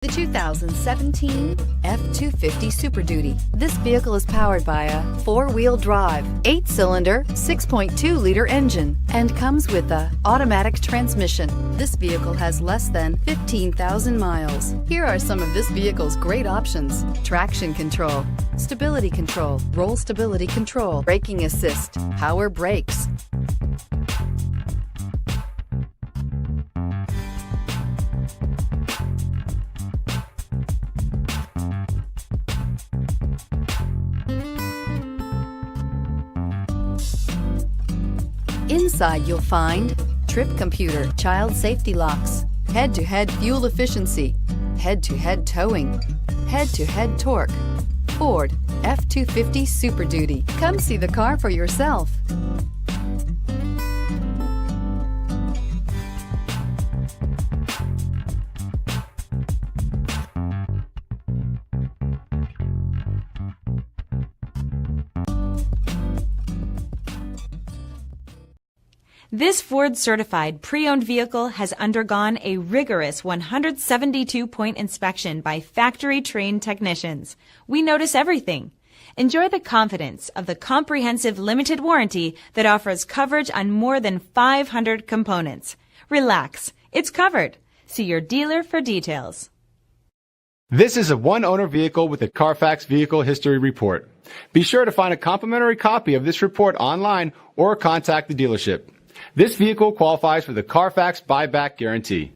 The 2017 F-250 Super Duty. This vehicle is powered by a 4-wheel drive, 8-cylinder, 6.2-liter engine, and comes with a automatic transmission. This vehicle has less than 15,000 miles. Here are some of this vehicle's great options: traction control, stability control, roll stability control, braking assist, power brakes. Inside you'll find trip computer, child safety locks, head-to-head fuel efficiency, head-to-head towing, head-to-head torque. Ford F-250 Super Duty. Come see the car for yourself. This Ford-certified pre-owned vehicle has undergone a rigorous 172-point inspection by factory-trained technicians. We notice everything. Enjoy the confidence of the comprehensive limited warranty that offers coverage on more than 500 components. Relax, it's covered. See your dealer for details. This is a one-owner vehicle with a CARFAX Vehicle History Report. Be sure to find a complimentary copy of this report online or contact the dealership. This vehicle qualifies for the CARFAX buyback guarantee.